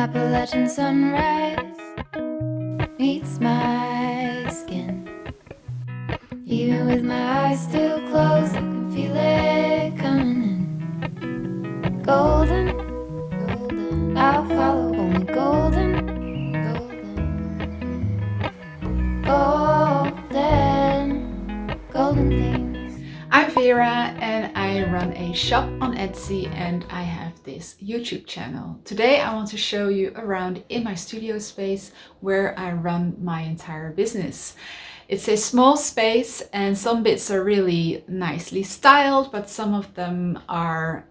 Appalachian sunrise meets my skin. Even with my eyes still closed, I can feel it coming in. Golden, golden, I'll follow only golden, golden, golden, golden things. I'm Vera and I run a shop on Etsy and I have this YouTube channel. Today I want to show you around in my studio space where I run my entire business. It's a small space and some bits are really nicely styled, but some of them are,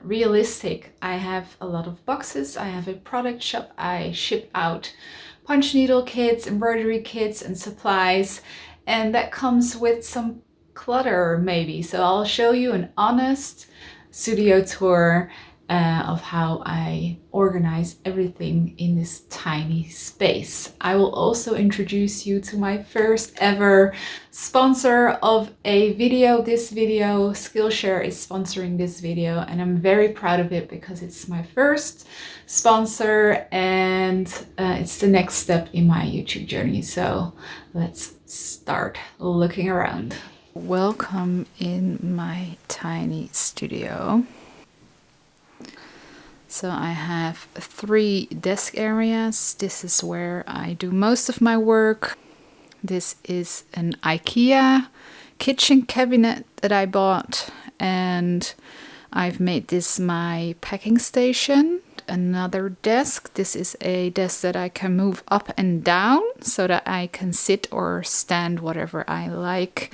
realistic. I have a lot of boxes, I have a product shop, I ship out punch needle kits, embroidery kits and supplies, and that comes with some clutter maybe. So I'll show you an honest studio tour of how I organize everything in this tiny space. I will also introduce you to my first ever sponsor of a video. This video, Skillshare is sponsoring this video and I'm very proud of it because it's my first sponsor and it's the next step in my YouTube journey. So let's start looking around. Welcome in my tiny studio. So I have 3 desk areas. This is where I do most of my work. This is an IKEA kitchen cabinet that I bought and I've made this my packing station. Another desk. This is a desk that I can move up and down so that I can sit or stand whatever I like.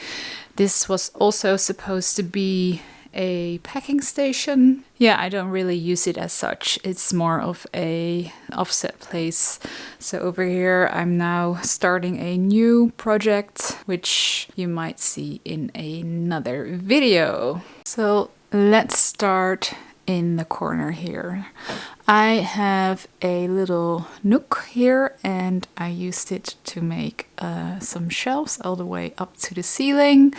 This was also supposed to be a packing station. Yeah, I don't really use it as such. It's more of a offset place. So over here I'm now starting a new project, which you might see in another video. So let's start in the corner here. I have a little nook here and I used it to make some shelves all the way up to the ceiling.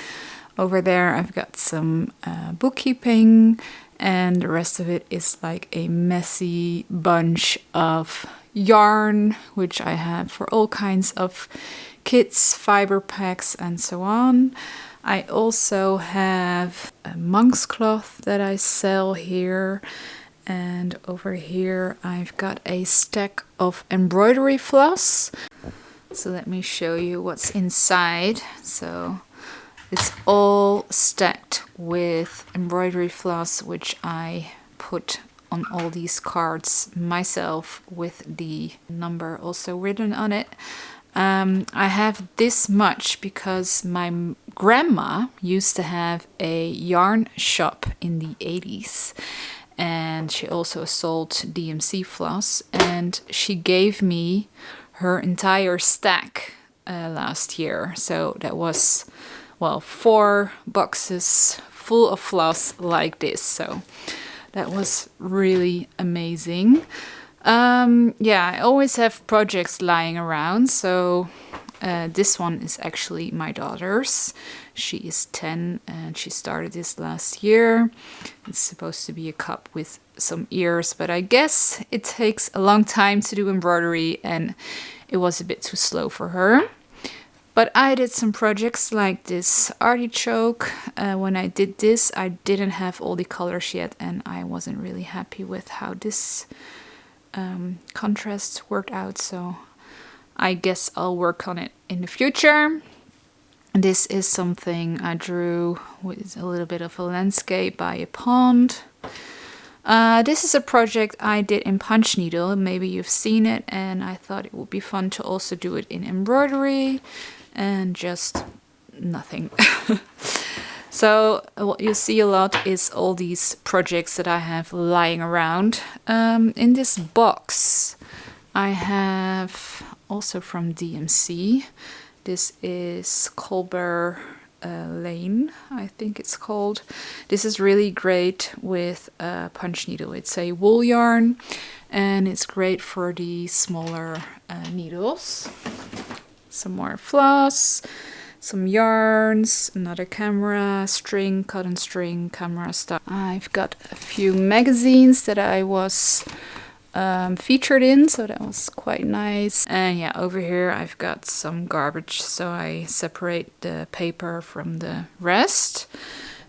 Over there I've got some bookkeeping and the rest of it is like a messy bunch of yarn, which I have for all kinds of kits, fiber packs and so on. I also have a monk's cloth that I sell here. And over here I've got a stack of embroidery floss. So let me show you what's inside. So it's all stacked with embroidery floss, which I put on all these cards myself with the number also written on it. I have this much because my grandma used to have a yarn shop in the 80s. And she also sold DMC floss and she gave me her entire stack last year. So that was, well, 4 boxes full of floss like this. So that was really amazing. I always have projects lying around. So this one is actually my daughter's. She is 10 and she started this last year. It's supposed to be a cup with some ears, but I guess it takes a long time to do embroidery and it was a bit too slow for her. But I did some projects like this artichoke. When I did this, I didn't have all the colors yet and I wasn't really happy with how this contrast worked out. So I guess I'll work on it in the future. This is something I drew with a little bit of a landscape by a pond. This is a project I did in punch needle. Maybe you've seen it and I thought it would be fun to also do it in embroidery and just nothing. So what you see a lot is all these projects that I have lying around. In this box I have also from DMC. This is Colbert Lane, I think it's called. This is really great with punch needle. It's a wool yarn and it's great for the smaller needles. Some more floss, some yarns, another camera, string, cotton string, camera stuff. I've got a few magazines that I was featured in, so that was quite nice. And yeah, over here I've got some garbage, so I separate the paper from the rest.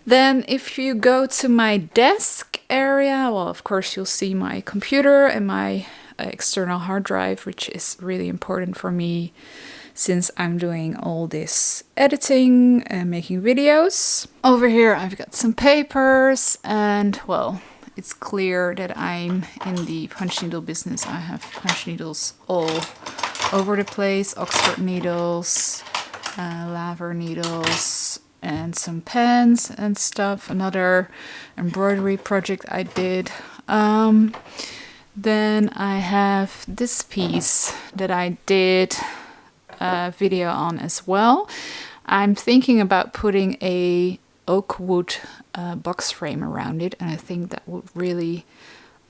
Then if you go to my desk area, well, of course you'll see my computer and my external hard drive, which is really important for me since I'm doing all this editing and making videos. Over here I've got some papers, and well, it's clear that I'm in the punch needle business. I have punch needles all over the place, Oxford needles, laver needles, and some pens and stuff. Another embroidery project I did. Then I have this piece that I did a video on as well. I'm thinking about putting a oak wood box frame around it, and I think that would really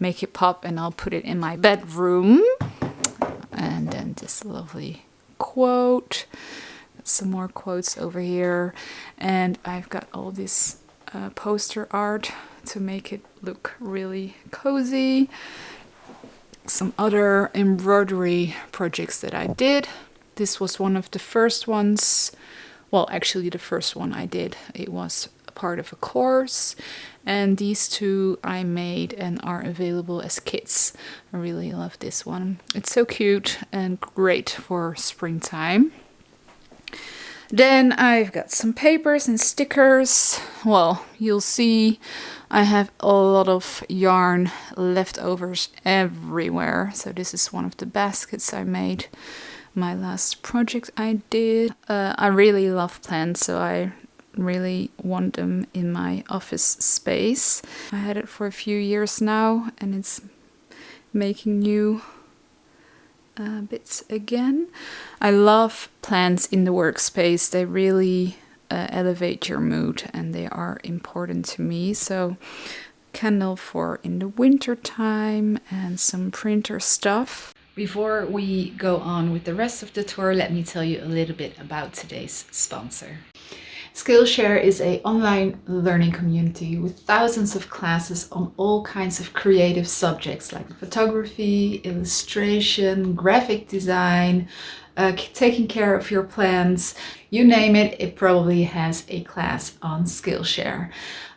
make it pop, and I'll put it in my bedroom. And then this lovely quote. Some more quotes over here, and I've got all this poster art to make it look really cozy. Some other embroidery projects that I did. This was one of the first ones, well, actually the first one I did. It was a part of a course, and these two I made and are available as kits. I really love this one. It's so cute and great for springtime. Then I've got some papers and stickers. Well, you'll see I have a lot of yarn leftovers everywhere. So this is one of the baskets I made. My last project I did. I really love plants, so I really want them in my office space. I had it for a few years now, and it's making new bits again. I love plants in the workspace. They really elevate your mood, and they are important to me. So candle for in the winter time and some printer stuff. Before we go on with the rest of the tour, let me tell you a little bit about today's sponsor. Skillshare is an online learning community with thousands of classes on all kinds of creative subjects like photography, illustration, graphic design, taking care of your plants. You name it, it probably has a class on Skillshare.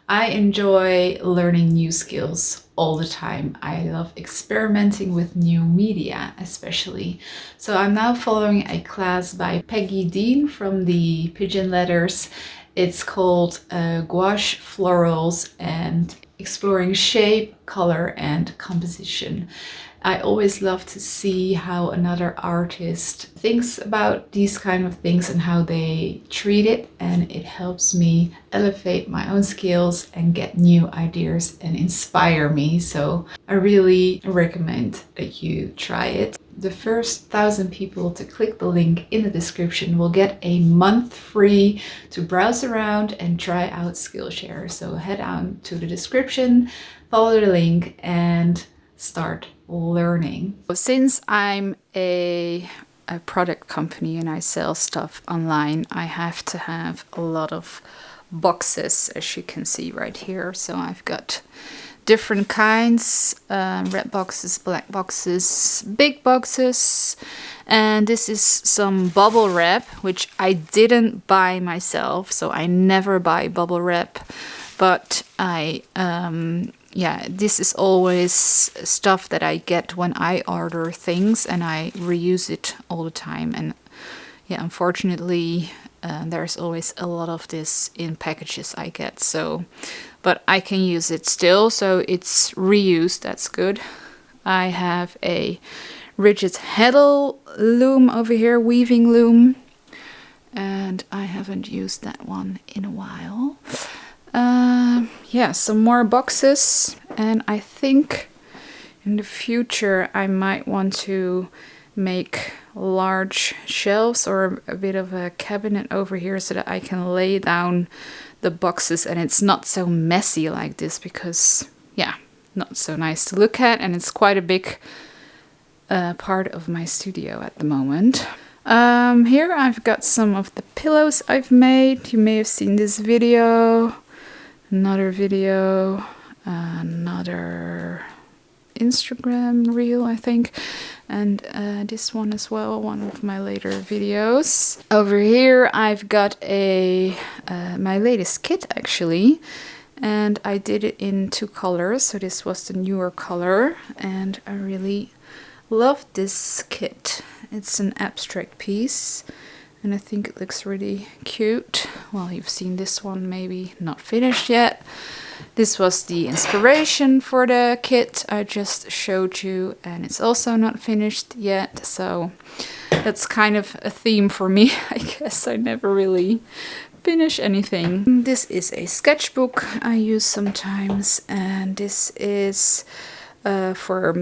I enjoy learning new skills all the time. I love experimenting with new media, especially. So I'm now following a class by Peggy Dean from the Pigeon Letters. It's called Gouache Florals and Exploring Shape, Color, and Composition. I always love to see how another artist thinks about these kind of things and how they treat it, and it helps me elevate my own skills and get new ideas and inspire me. So I really recommend that you try it. The first 1,000 people to click the link in the description will get a month free to browse around and try out Skillshare. So head on to the description, follow the link, and start learning. Since I'm a product company and I sell stuff online, I have to have a lot of boxes, as you can see right here. So I've got different kinds, red boxes, black boxes, big boxes, and this is some bubble wrap, which I didn't buy myself, so I never buy bubble wrap, but this is always stuff that I get when I order things, and I reuse it all the time. And yeah, unfortunately, there's always a lot of this in packages I get. So, but I can use it still, so it's reused. That's good. I have a rigid heddle loom over here, weaving loom, and I haven't used that one in a while. Some more boxes, and I think in the future I might want to make large shelves or a bit of a cabinet over here so that I can lay down the boxes and it's not so messy like this, because not so nice to look at, and it's quite a big part of my studio at the moment. Here I've got some of the pillows I've made. You may have seen this video. Another video, another Instagram reel, I think. And this one as well, one of my later videos. Over here I've got my latest kit actually. And I did it in 2 colors, so this was the newer color. And I really love this kit. It's an abstract piece. And I think it looks really cute. Well, you've seen this one, maybe not finished yet. This was the inspiration for the kit I just showed you, and it's also not finished yet. So that's kind of a theme for me. I guess I never really finish anything. This is a sketchbook I use sometimes, and this is for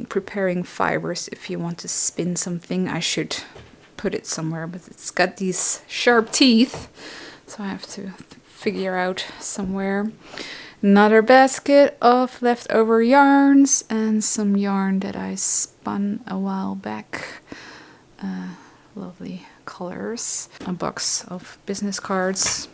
preparing fibers. If you want to spin something, I should put it somewhere, but it's got these sharp teeth, so I have to figure out somewhere. Another basket of leftover yarns and some yarn that I spun a while back. Lovely colors. A box of business cards.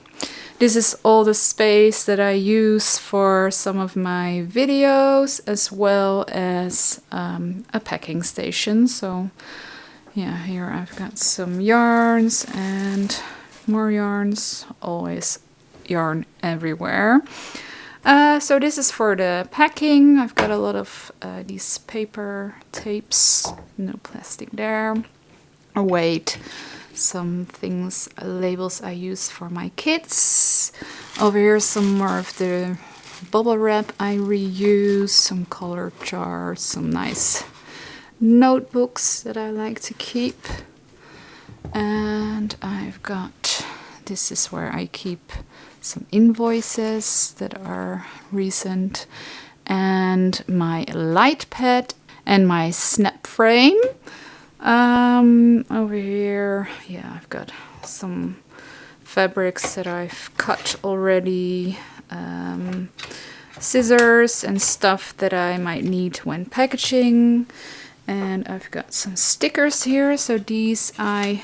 This is all the space that I use for some of my videos, as well as a packing station. So yeah, here I've got some yarns and more yarns, always yarn everywhere. So this is for the packing. I've got a lot of these paper tapes, no plastic there. A weight, some things, labels I use for my kids. Over here some more of the bubble wrap I reuse, some color jars, some nice notebooks that I like to keep. And I've got, this is where I keep some invoices that are recent, and my light pad and my snap frame. Over here, yeah, I've got some fabrics that I've cut already, scissors and stuff that I might need when packaging. And I've got some stickers here, so these I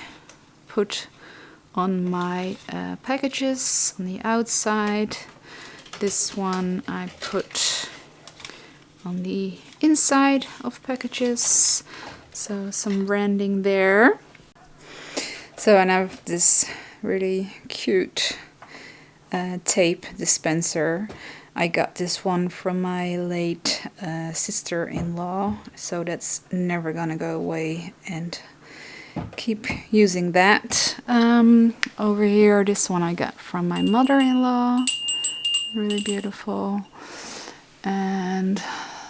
put on my packages on the outside. This one I put on the inside of packages, so some branding there. So I have this really cute tape dispenser. I got this one from my late sister-in-law, so that's never gonna go away, and keep using that. Over here, this one I got from my mother-in-law, really beautiful, and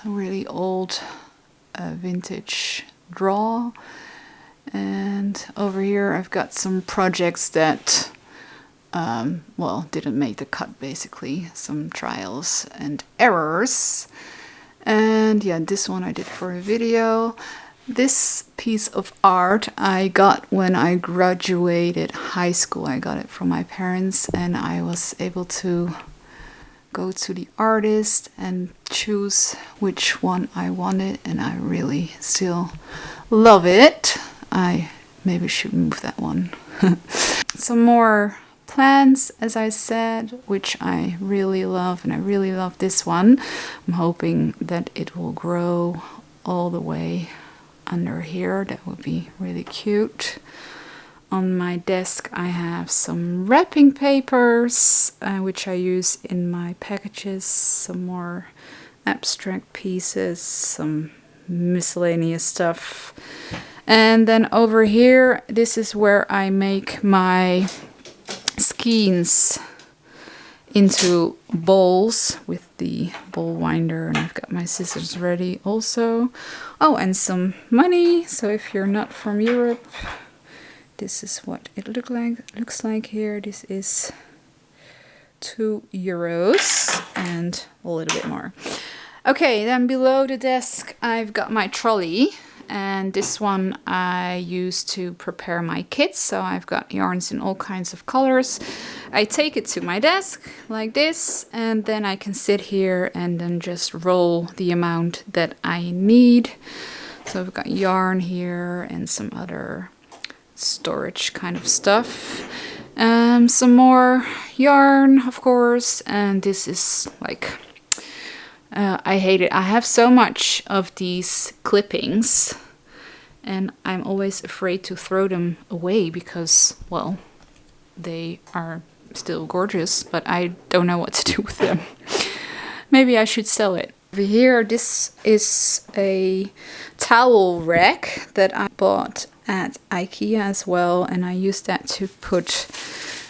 really old vintage draw. And over here I've got some projects that well, didn't make the cut, basically, some trials and errors. And yeah, this one I did for a video. This piece of art I got when I graduated high school. I got it from my parents, and I was able to go to the artist and choose which one I wanted, and I really still love it. I maybe should move that one. Some more plants, as I said, which I really love, and I really love this one. I'm hoping that it will grow all the way under here. That would be really cute. On my desk I have some wrapping papers, which I use in my packages, some more abstract pieces, some miscellaneous stuff. And then over here, this is where I make my skeins into bowls with the bowl winder, and I've got my scissors ready also. Oh, and some money. So if you're not from Europe, this is what it looks like here. This is €2 and a little bit more. Okay, then below the desk I've got my trolley, and this one I use to prepare my kits. So I've got yarns in all kinds of colors. I take it to my desk like this, and then I can sit here and then just roll the amount that I need. So I've got yarn here and some other storage kind of stuff. Some more yarn, of course, and this is like I hate it. I have so much of these clippings and I'm always afraid to throw them away because, well, they are still gorgeous, but I don't know what to do with them. Maybe I should sell it. Over here, this is a towel rack that I bought at IKEA as well, and I use that to put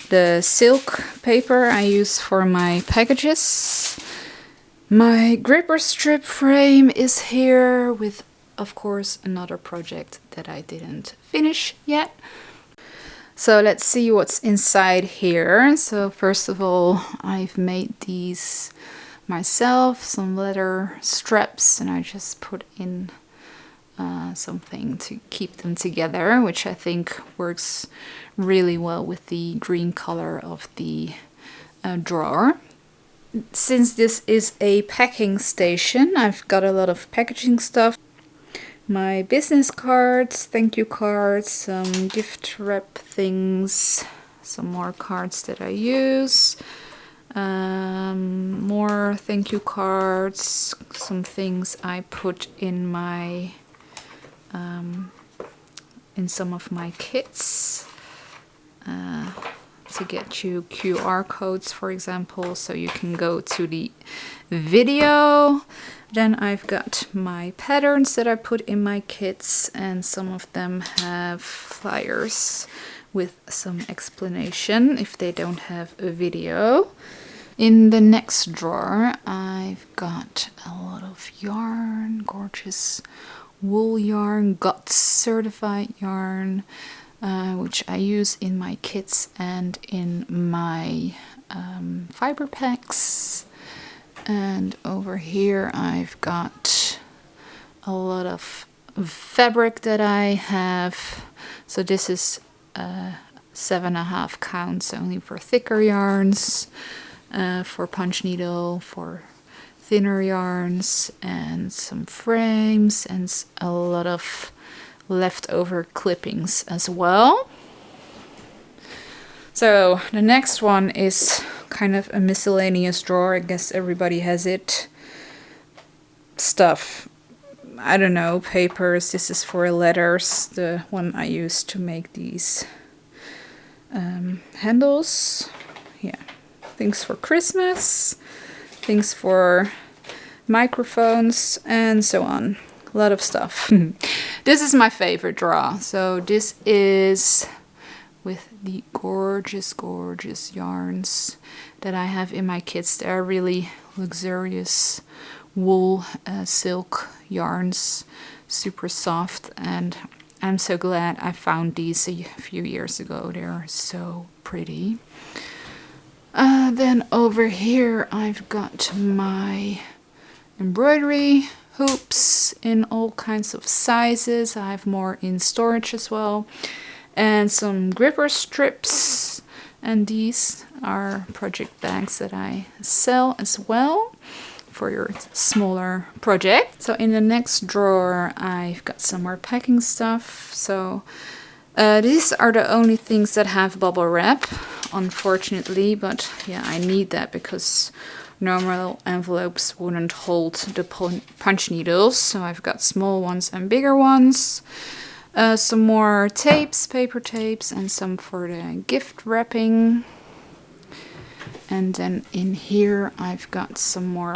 the silk paper I use for my packages. My gripper strip frame is here with, of course, another project that I didn't finish yet. So let's see what's inside here. So first of all, I've made these myself, some leather straps, and I just put in something to keep them together, which I think works really well with the green color of the drawer. Since this is a packing station, I've got a lot of packaging stuff. My business cards, thank you cards, some gift wrap things, some more cards that I use, more thank you cards, some things I put in my in some of my kits to get you QR codes, for example, so you can go to the video. Then I've got my patterns that I put in my kits, and some of them have flyers with some explanation if they don't have a video. In the next drawer, I've got a lot of yarn, gorgeous wool yarn, GOTS certified yarn, which I use in my kits and in my fiber packs. And over here I've got a lot of fabric that I have. So this is 7.5 counts only for thicker yarns, for punch needle, for thinner yarns, and some frames and a lot of leftover clippings as well. So the next one is kind of a miscellaneous drawer. I guess everybody has it. Stuff, I don't know, papers. This is for letters, the one I used to make these handles. Yeah, things for Christmas, things for microphones, and so on. A lot of stuff. This is my favorite drawer. So this is with the gorgeous, gorgeous yarns that I have in my kits. They're really luxurious wool, silk yarns, super soft, and I'm so glad I found these a few years ago. They're so pretty. Then over here I've got my embroidery hoops in all kinds of sizes. I have more in storage as well. And some gripper strips, and these are project bags that I sell as well for your smaller project. So in the next drawer I've got some more packing stuff. So these are the only things that have bubble wrap, unfortunately, but yeah, I need that because normal envelopes wouldn't hold the punch needles. So I've got small ones and bigger ones. Some more tapes, paper tapes, and some for the gift wrapping. And then in here I've got some more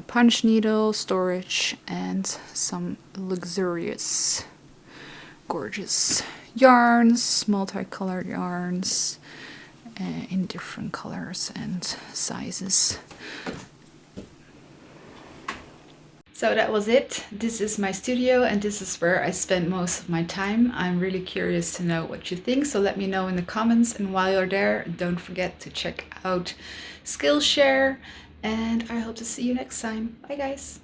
punch needle storage and some luxurious, gorgeous yarns, multicolored yarns in different colors and sizes. So that was it. This is my studio and this is where I spend most of my time. I'm really curious to know what you think, so let me know in the comments. And while you're there, don't forget to check out Skillshare, and I hope to see you next time. Bye guys!